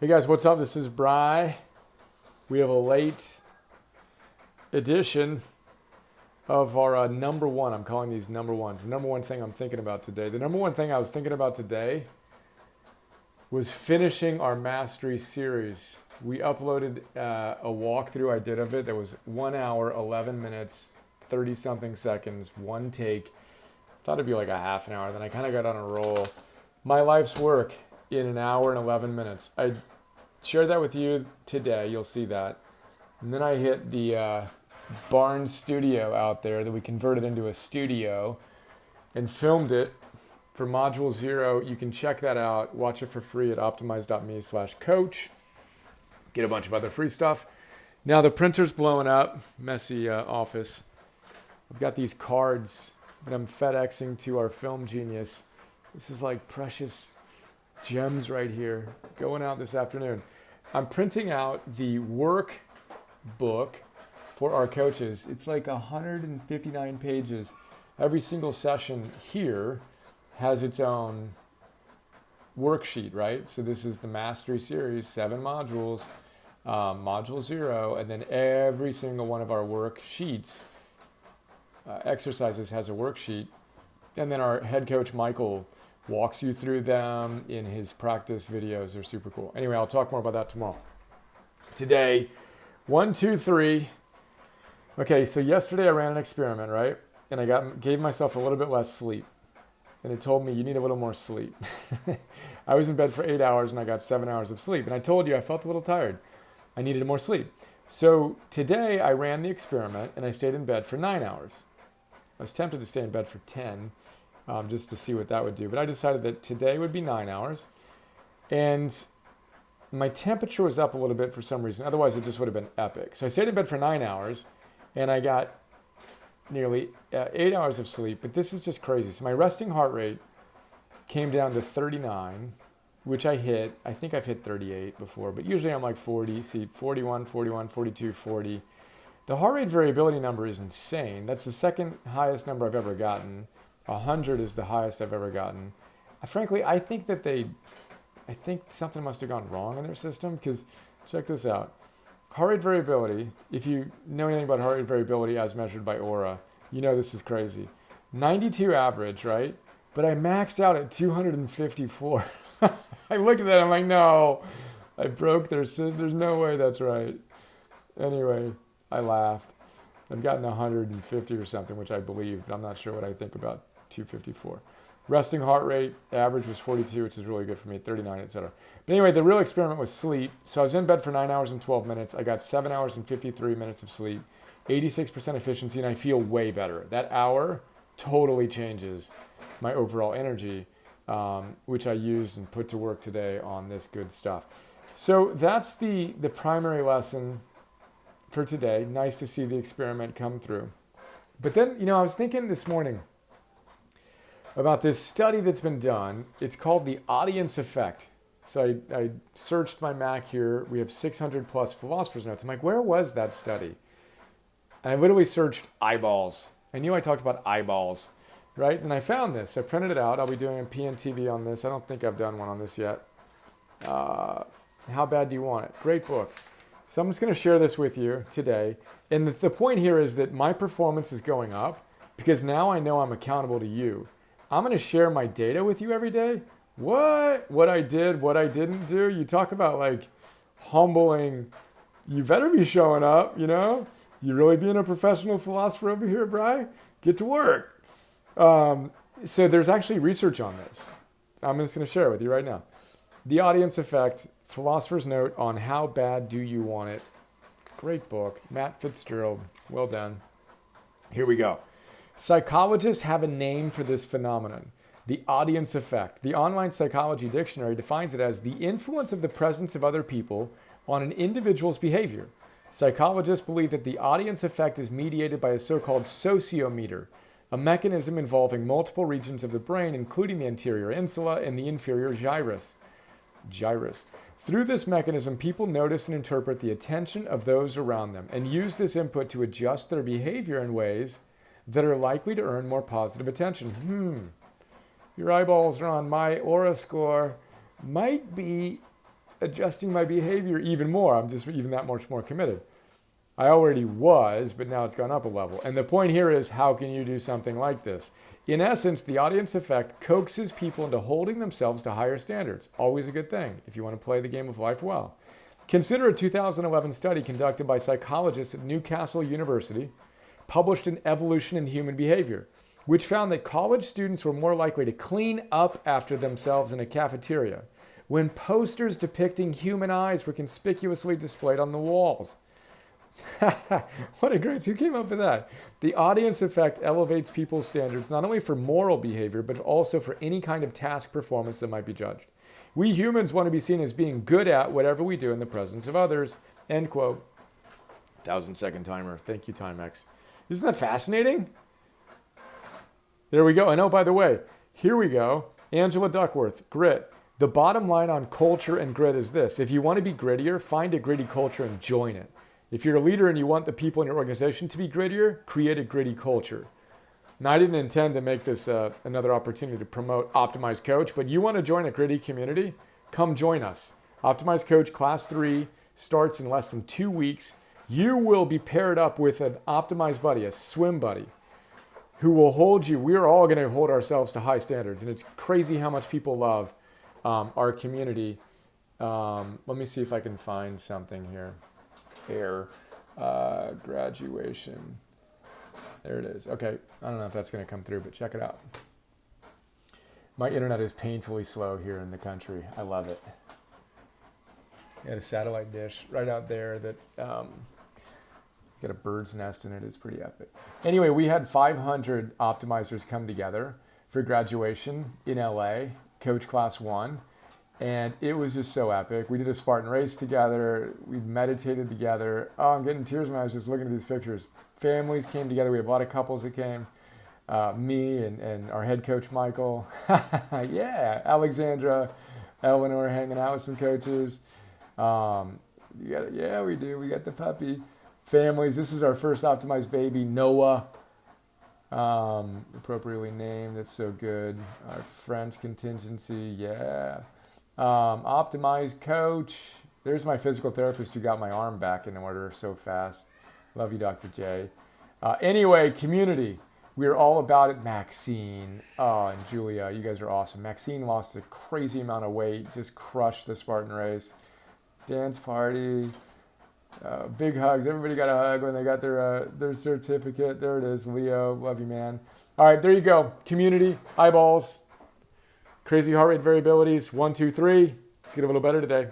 Hey guys, what's up? This is Bry. We have a late edition of our number one. I'm calling these number ones. The number one thing I'm thinking about today. The number one thing I was thinking about today was finishing our mastery series. We uploaded a walkthrough I did of it that was 1 hour, 11 minutes, 30 something seconds, one take. Thought it'd be like a half an hour. Then I kind of got on a roll. My life's work in an hour and 11 minutes. I shared that with you today. You'll see that. And then I hit the Barnes studio out there that we converted into a studio and filmed it for Module 0. You can check that out. Watch it for free at optimize.me/coach. Get a bunch of other free stuff. Now the printer's blowing up. Messy office. I've got these cards that I'm FedExing to our film genius. This is like precious gems right here going out this afternoon. I'm printing out the workbook for our coaches. It's like 159 pages. Every single session here has its own worksheet, right? So this is the Mastery Series, 7 modules, Module 0, and then every single one of our worksheets, exercises has a worksheet. And then our head coach, Michael, walks you through them in his practice videos. They're super cool. Anyway, I'll talk more about that tomorrow. Today, 1, 2, 3. Okay, so yesterday I ran an experiment, right? And I gave myself a little bit less sleep. And it told me you need a little more sleep. I was in bed for 8 hours and I got 7 hours of sleep. And I told you I felt a little tired. I needed more sleep. So today I ran the experiment and I stayed in bed for 9 hours. I was tempted to stay in bed for 10. Just to see what that would do. But I decided that today would be 9 hours. And my temperature was up a little bit for some reason. Otherwise, it just would have been epic. So I stayed in bed for 9 hours, and I got nearly 8 hours of sleep. But this is just crazy. So my resting heart rate came down to 39, which I hit. I think I've hit 38 before, but usually I'm like 40. See, 41, 41, 42, 40. The heart rate variability number is insane. That's the second highest number I've ever gotten. 100 is the highest I've ever gotten. Frankly, I think something must have gone wrong in their system, because check this out. Heart rate variability, if you know anything about heart rate variability as measured by Aura, you know this is crazy. 92 average, right? But I maxed out at 254. I looked at that, I'm like, no, I broke their system. There's no way that's right. Anyway, I laughed. I've gotten 150 or something, which I believe, but I'm not sure what I think about 254. Resting heart rate, average was 42, which is really good for me, 39, etc. But anyway, the real experiment was sleep. So I was in bed for 9 hours and 12 minutes. I got 7 hours and 53 minutes of sleep, 86% efficiency, and I feel way better. That hour totally changes my overall energy, which I used and put to work today on this good stuff. So that's the primary lesson for today. Nice to see the experiment come through. But then, I was thinking this morning about this study that's been done. It's called the audience effect. So I searched my Mac here. We have 600 plus philosophers notes. I'm like, where was that study? And I literally searched eyeballs. I knew I talked about eyeballs, right? And I found this. I printed it out. I'll be doing a PNTV on this. I don't think I've done one on this yet. How Bad Do You Want It? Great book. So I'm just going to share this with you today. And the point here is that my performance is going up because now I know I'm accountable to you. I'm going to share my data with you every day. What I did, what I didn't do. You talk about like humbling. You better be showing up, You really being a professional philosopher over here, Bri? Get to work. So there's actually research on this. I'm just going to share it with you right now. The Audience Effect, Philosopher's Note on How Bad Do You Want It? Great book. Matt Fitzgerald. Well done. Here we go. Psychologists have a name for this phenomenon, the audience effect. The Online Psychology Dictionary defines it as the influence of the presence of other people on an individual's behavior. Psychologists believe that the audience effect is mediated by a so-called sociometer, a mechanism involving multiple regions of the brain, including the anterior insula and the inferior gyrus. Through this mechanism, people notice and interpret the attention of those around them and use this input to adjust their behavior in ways that are likely to earn more positive attention. Your eyeballs are on my aura score. Might be adjusting my behavior even more. I'm just even that much more committed. I already was, but now it's gone up a level. And the point here is, how can you do something like this? In essence, the audience effect coaxes people into holding themselves to higher standards. Always a good thing if you want to play the game of life well. Consider a 2011 study conducted by psychologists at Newcastle University, published in Evolution in Human Behavior, which found that college students were more likely to clean up after themselves in a cafeteria when posters depicting human eyes were conspicuously displayed on the walls. What a great, who came up with that? The audience effect elevates people's standards not only for moral behavior, but also for any kind of task performance that might be judged. We humans want to be seen as being good at whatever we do in the presence of others. End quote. 1,000-second timer. Thank you, Timex. Isn't that fascinating? There we go. And oh, by the way, here we go. Angela Duckworth, grit. The bottom line on culture and grit is this. If you want to be grittier, find a gritty culture and join it. If you're a leader and you want the people in your organization to be grittier, create a gritty culture. Now, I didn't intend to make this another opportunity to promote Optimize Coach, but you want to join a gritty community? Come join us. Optimize Coach Class 3 starts in less than 2 weeks. You will be paired up with an Optimize buddy, a swim buddy, who will hold you. We're all going to hold ourselves to high standards, and it's crazy how much people love our community. Let me see if I can find something here. Graduation. There it is. Okay, I don't know if that's going to come through, but check it out. My internet is painfully slow here in the country. I love it. Got a satellite dish right out there that got a bird's nest in it. It's pretty epic. Anyway, we had 500 optimizers come together for graduation in LA, Coach Class 1. And it was just so epic. We did a Spartan race together. We meditated together. Oh, I'm getting tears in my eyes just looking at these pictures. Families came together. We have a lot of couples that came. Me and our head coach, Michael. Yeah, Alexandra, Eleanor hanging out with some coaches. Yeah, we do. We got the puppy. Families. This is our first optimized baby, Noah. Appropriately named. That's so good. Our French contingency. Yeah. Optimize Coach. There's my physical therapist who got my arm back in order so fast. Love you, Dr. J. Anyway, community. We're all about it. Maxine. Oh, and Julia. You guys are awesome. Maxine lost a crazy amount of weight. Just crushed the Spartan race. Dance party. Big hugs. Everybody got a hug when they got their certificate. There it is. Leo. Love you, man. All right, there you go. Community. Eyeballs. Crazy heart rate variabilities, 1, 2, 3. Let's get a little better today.